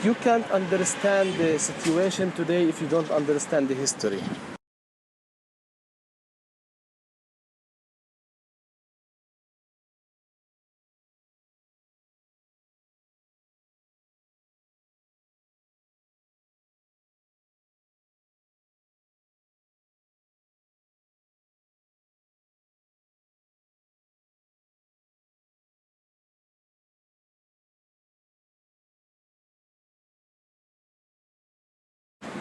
You can't understand the situation today if you don't understand the history.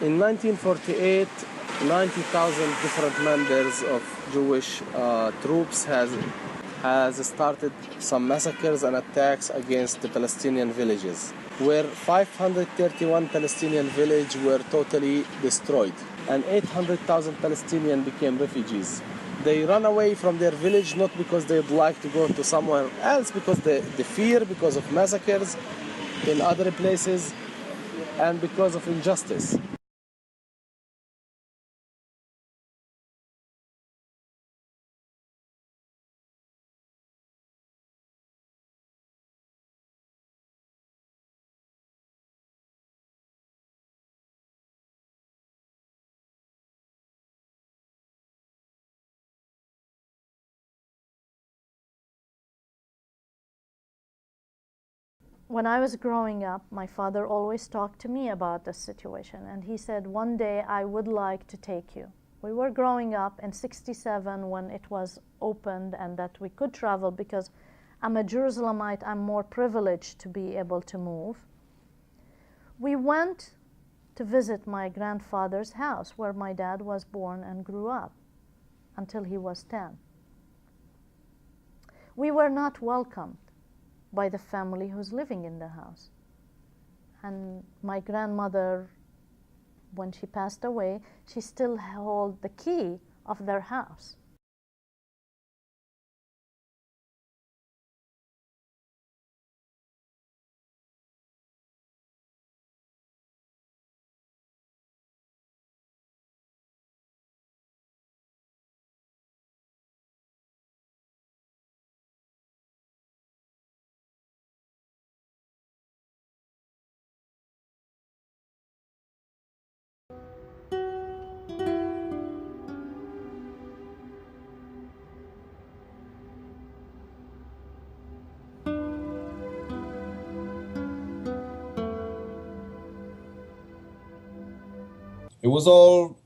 In 1948, 90,000 different members of Jewish troops has started some massacres and attacks against the Palestinian villages, where 531 Palestinian villages were totally destroyed, and 800,000 Palestinians became refugees. They run away from their village not because they'd like to go to somewhere else, because the fear, because of massacres in other places, and because of injustice. When I was growing up, my father always talked to me about this situation, and he said, one day I would like to take you. We were growing up in '67 when it was opened and that we could travel, because I'm a Jerusalemite, I'm more privileged to be able to move. We went to visit my grandfather's house where my dad was born and grew up until he was 10. We were not welcomed by the family who's living in the house. And my grandmother, when she passed away, she still held the key of their house. It was all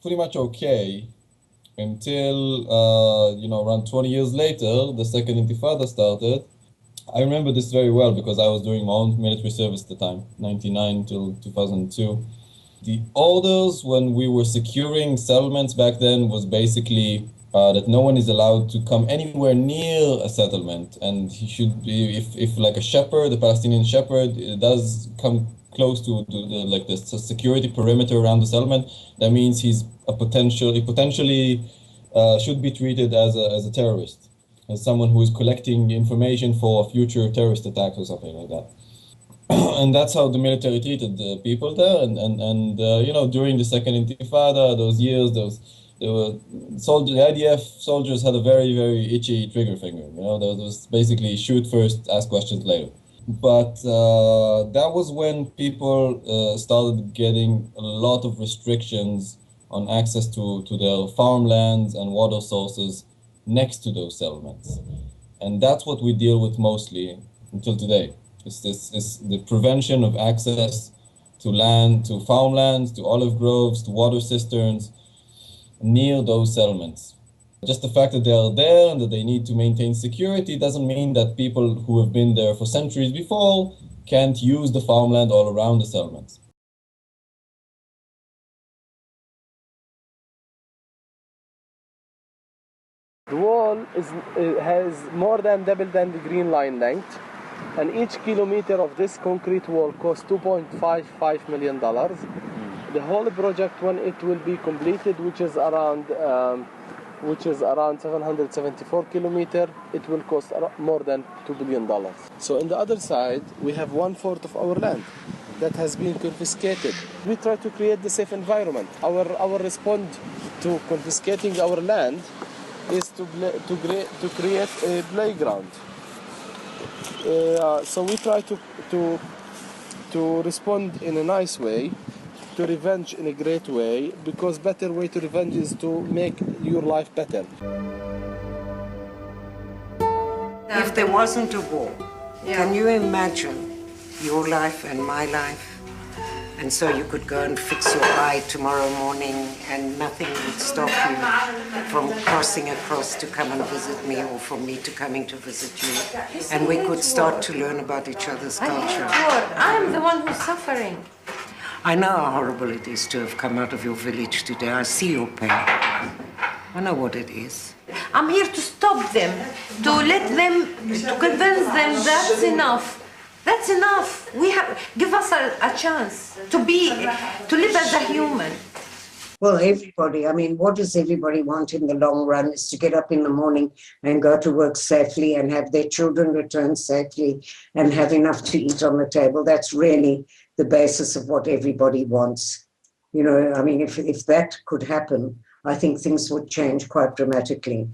pretty much okay until, around 20 years later, the second Intifada started. I remember this very well because I was doing my own military service at the time, 99 till 2002. The orders when we were securing settlements back then was basically that no one is allowed to come anywhere near a settlement, and he should be, if like a shepherd, a Palestinian shepherd, does come close to the security perimeter around the settlement, that means he potentially should be treated as a terrorist, as someone who is collecting information for future terrorist attacks or something like that. And that's how the military treated the people there. And during the second Intifada, those years, the IDF soldiers had a very, very itchy trigger finger. There was basically shoot first, ask questions later. But that was when people started getting a lot of restrictions on access to their farmlands and water sources next to those settlements. And that's what we deal with mostly until today. It's the prevention of access to land, to farmlands, to olive groves, to water cisterns near those settlements. Just the fact that they are there and that they need to maintain security doesn't mean that people who have been there for centuries before can't use the farmland all around the settlements. The wall has more than double than the Green Line length, and each kilometer of this concrete wall costs $2.55 million. The whole project, when it will be completed, which is around 774 kilometers, it will cost more than $2 billion. So on the other side, we have 1/4 of our land that has been confiscated. We try to create the safe environment. Our response to confiscating our land is to create a playground. So we try to to respond in a nice way, to revenge in a great way, because better way to revenge is to make your life better. If there wasn't a war, can you imagine your life and my life? And so you could go and fix your eye tomorrow morning and nothing would stop you from crossing across to come and visit me or from me to coming to visit you. And we could start to learn about each other's culture. I'm the one who's suffering. I know how horrible it is to have come out of your village today. I see your pain. I know what it is. I'm here to stop them, to let them, to convince them that's enough. That's enough. Give us a chance to live as a human. Well, everybody, I mean, what does everybody want in the long run is to get up in the morning and go to work safely and have their children return safely and have enough to eat on the table. That's really the basis of what everybody wants. You know, I mean, if that could happen, I think things would change quite dramatically.